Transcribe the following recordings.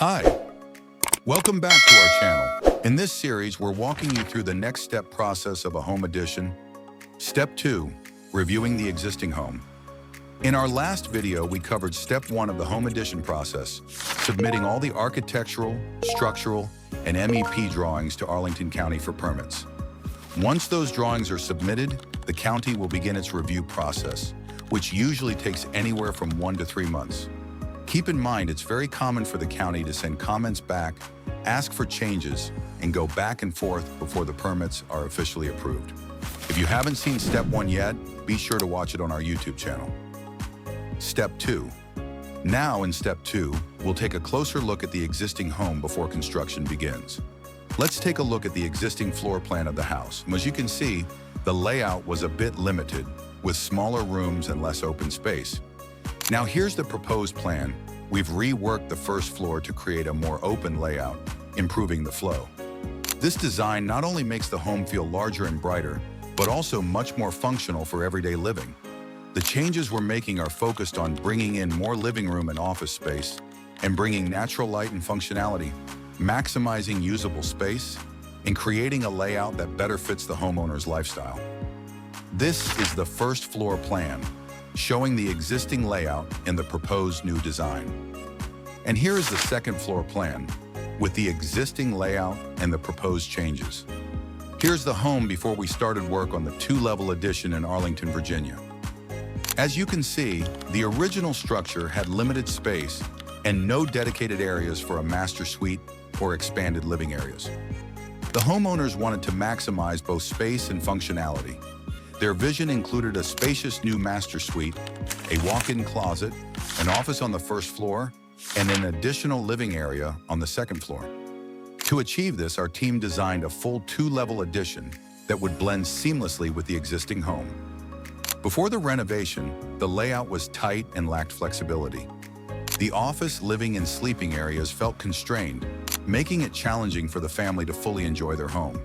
Hi, welcome back to our channel. In this series, we're walking you through the next step process of a home addition. Step 2, reviewing the existing home. In our last video, we covered step 1 of the home addition process, submitting all the architectural, structural, and MEP drawings to Arlington County for permits. Once those drawings are submitted, the county will begin its review process, which usually takes anywhere from 1 to 3 months. Keep in mind, it's very common for the county to send comments back, ask for changes, and go back and forth before the permits are officially approved. If you haven't seen Step 1 yet, be sure to watch it on our YouTube channel. Step 2. Now in Step 2, we'll take a closer look at the existing home before construction begins. Let's take a look at the existing floor plan of the house. As you can see, the layout was a bit limited, with smaller rooms and less open space. Now here's the proposed plan. We've reworked the first floor to create a more open layout, improving the flow. This design not only makes the home feel larger and brighter, but also much more functional for everyday living. The changes we're making are focused on bringing in more living room and office space, and bringing natural light and functionality, maximizing usable space, and creating a layout that better fits the homeowner's lifestyle. This is the first floor plan, showing the existing layout and the proposed new design. And here is the second floor plan, with the existing layout and the proposed changes. Here's the home before we started work on the 2-level addition in Arlington, Virginia. As you can see, the original structure had limited space and no dedicated areas for a master suite or expanded living areas. The homeowners wanted to maximize both space and functionality. Their vision included a spacious new master suite, a walk-in closet, an office on the first floor, and an additional living area on the second floor. To achieve this, our team designed a full 2-level addition that would blend seamlessly with the existing home. Before the renovation, the layout was tight and lacked flexibility. The office, living, and sleeping areas felt constrained, making it challenging for the family to fully enjoy their home.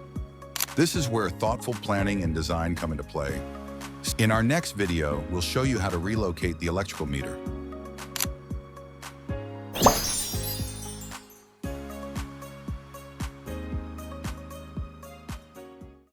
This is where thoughtful planning and design come into play. In our next video, we'll show you how to relocate the electrical meter,